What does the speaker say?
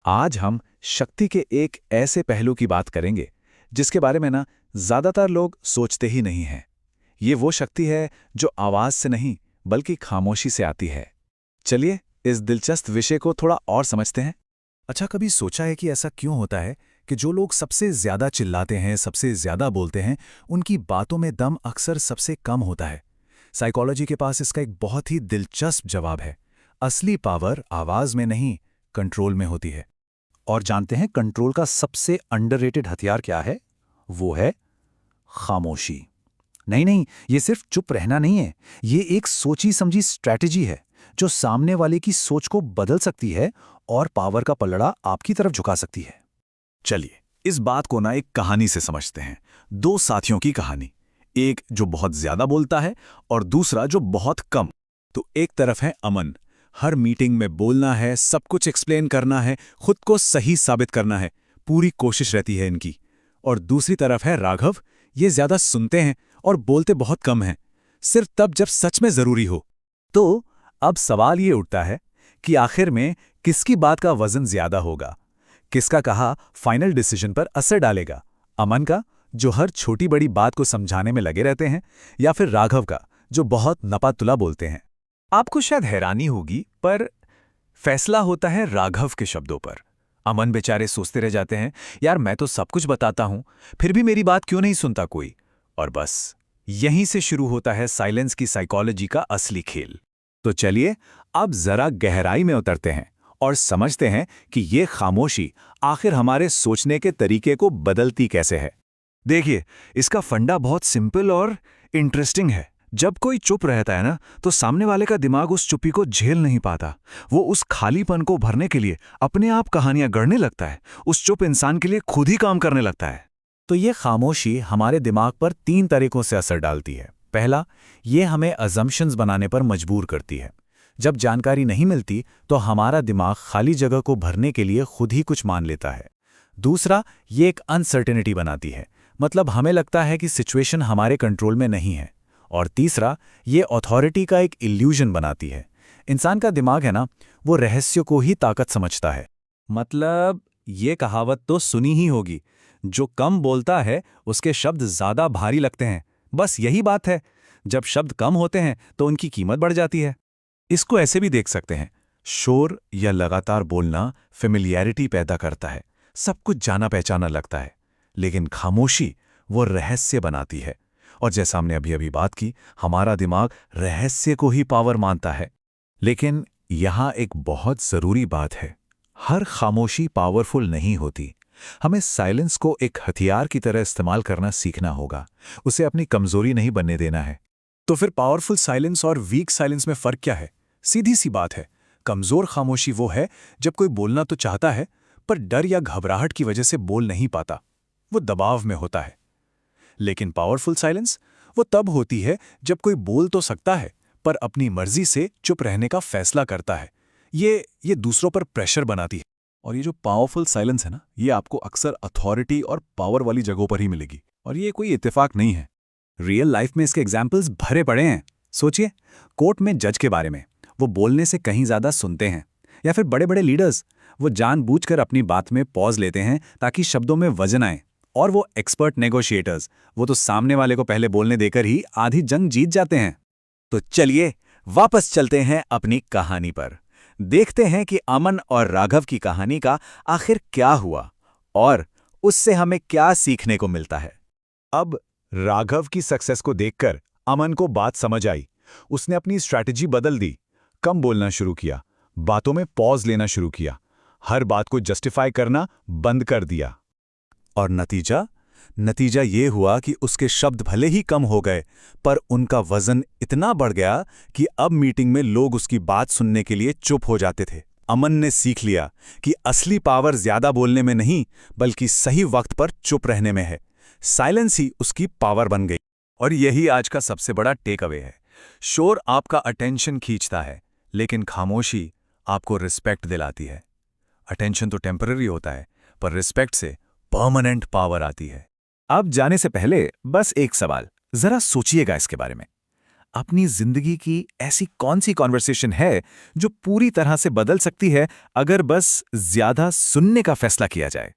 आज हम शक्ति के एक ऐसे पहलू की बात करेंगे जिसके बारे में ज्यादातर लोग सोचते ही नहीं हैं। ये वो शक्ति है जो आवाज से नहीं बल्कि खामोशी से आती है। चलिए इस दिलचस्प विषय को थोड़ा और समझते हैं। अच्छा, कभी सोचा है कि ऐसा क्यों होता है कि जो लोग सबसे ज्यादा चिल्लाते हैं, सबसे ज्यादा बोलते हैं, उनकी बातों में दम अक्सर सबसे कम होता है? साइकोलॉजी के पास इसका एक बहुत ही दिलचस्प जवाब है। असली पावर आवाज में नहीं, कंट्रोल में होती है। और जानते हैं कंट्रोल का सबसे अंडररेटेड हथियार क्या है? वो है खामोशी। नहीं नहीं, ये सिर्फ चुप रहना नहीं है। ये एक सोची समझी स्ट्रैटेजी है जो सामने वाले की सोच को बदल सकती है और पावर का पलड़ा आपकी तरफ झुका सकती है। चलिए इस बात को एक कहानी से समझते हैं। दो साथियों की कहानी, एक जो बहुत ज्यादा बोलता है और दूसरा जो बहुत कम। तो एक तरफ है अमन, हर मीटिंग में बोलना है, सब कुछ एक्सप्लेन करना है, खुद को सही साबित करना है, पूरी कोशिश रहती है इनकी। और दूसरी तरफ है राघव, ये ज्यादा सुनते हैं और बोलते बहुत कम हैं, सिर्फ तब जब सच में जरूरी हो। तो अब सवाल ये उठता है कि आखिर में किसकी बात का वजन ज्यादा होगा? किसका कहा फाइनल डिसीजन पर असर डालेगा? अमन का, जो हर छोटी बड़ी बात को समझाने में लगे रहते हैं, या फिर राघव का, जो बहुत नपातुला बोलते हैं? आपको शायद हैरानी होगी, पर फैसला होता है राघव के शब्दों पर। अमन बेचारे सोचते रह जाते हैं, यार मैं तो सब कुछ बताता हूं, फिर भी मेरी बात क्यों नहीं सुनता कोई? और बस यहीं से शुरू होता है साइलेंस की साइकोलॉजी का असली खेल। तो चलिए अब जरा गहराई में उतरते हैं और समझते हैं कि ये खामोशी आखिर हमारे सोचने के तरीके को बदलती कैसे है। देखिए, इसका फंडा बहुत सिंपल और इंटरेस्टिंग है। जब कोई चुप रहता है तो सामने वाले का दिमाग उस चुप्पी को झेल नहीं पाता। वो उस खालीपन को भरने के लिए अपने आप कहानियां गढ़ने लगता है, उस चुप इंसान के लिए खुद ही काम करने लगता है। तो ये खामोशी हमारे दिमाग पर तीन तरीकों से असर डालती है। पहला, ये हमें अजम्पशंस बनाने पर मजबूर करती है। जब जानकारी नहीं मिलती तो हमारा दिमाग खाली जगह को भरने के लिए खुद ही कुछ मान लेता है। दूसरा, ये एक अनसर्टेनिटी बनाती है, मतलब हमें लगता है कि सिचुएशन हमारे कंट्रोल में नहीं है। और तीसरा, ये अथॉरिटी का एक इल्यूजन बनाती है। इंसान का दिमाग है वो रहस्य को ही ताकत समझता है। मतलब ये कहावत तो सुनी ही होगी, जो कम बोलता है उसके शब्द ज्यादा भारी लगते हैं। बस यही बात है, जब शब्द कम होते हैं तो उनकी कीमत बढ़ जाती है। इसको ऐसे भी देख सकते हैं, शोर या लगातार बोलना फेमिलियरिटी पैदा करता है, सब कुछ जाना पहचाना लगता है। लेकिन खामोशी वो रहस्य बनाती है। और जैसा हमने अभी अभी बात की, हमारा दिमाग रहस्य को ही पावर मानता है। लेकिन यहां एक बहुत जरूरी बात है, हर खामोशी पावरफुल नहीं होती। हमें साइलेंस को एक हथियार की तरह इस्तेमाल करना सीखना होगा, उसे अपनी कमजोरी नहीं बनने देना है। तो फिर पावरफुल साइलेंस और वीक साइलेंस में फर्क क्या है? सीधी सी बात है, कमजोर खामोशी वो है जब कोई बोलना तो चाहता है पर डर या घबराहट की वजह से बोल नहीं पाता, वो दबाव में होता है। लेकिन पावरफुल साइलेंस वो तब होती है जब कोई बोल तो सकता है पर अपनी मर्जी से चुप रहने का फैसला करता है। ये दूसरों पर प्रेशर बनाती है। और ये जो पावरफुल साइलेंस है ये आपको अक्सर अथॉरिटी और पावर वाली जगहों पर ही मिलेगी। और ये कोई इत्तेफाक नहीं है, रियल लाइफ में इसके एग्जाम्पल्स भरे पड़े हैं। सोचिए, कोर्ट में जज के बारे में, वो बोलने से कहीं ज्यादा सुनते हैं। या फिर बड़े बड़े लीडर्स, वो जानबूझकर अपनी बात में पॉज लेते हैं ताकि शब्दों में वजन आए। और वो एक्सपर्ट नेगोशिएटर्स, वो तो सामने वाले को पहले बोलने देकर ही आधी जंग जीत जाते हैं। तो चलिए वापस चलते हैं अपनी कहानी पर, देखते हैं कि अमन और राघव की कहानी का आखिर क्या हुआ और उससे हमें क्या सीखने को मिलता है। अब राघव की सक्सेस को देखकर अमन को बात समझ आई। उसने अपनी स्ट्रैटेजी बदल दी, कम बोलना शुरू किया, बातों में पॉज लेना शुरू किया, हर बात को जस्टिफाई करना बंद कर दिया। और नतीजा ये हुआ कि उसके शब्द भले ही कम हो गए, पर उनका वजन इतना बढ़ गया कि अब मीटिंग में लोग उसकी बात सुनने के लिए चुप हो जाते थे। अमन ने सीख लिया कि असली पावर ज्यादा बोलने में नहीं, बल्कि सही वक्त पर चुप रहने में है। साइलेंस ही उसकी पावर बन गई। और यही आज का सबसे बड़ा टेक अवे है। शोर आपका अटेंशन खींचता है, लेकिन खामोशी आपको रिस्पेक्ट दिलाती है। अटेंशन तो टेम्पररी होता है, पर रिस्पेक्ट से परमानेंट पावर आती है। अब जाने से पहले बस एक सवाल, जरा सोचिएगा इसके बारे में। अपनी जिंदगी की ऐसी कौन सी कॉन्वर्सेशन है जो पूरी तरह से बदल सकती है अगर बस ज्यादा सुनने का फैसला किया जाए?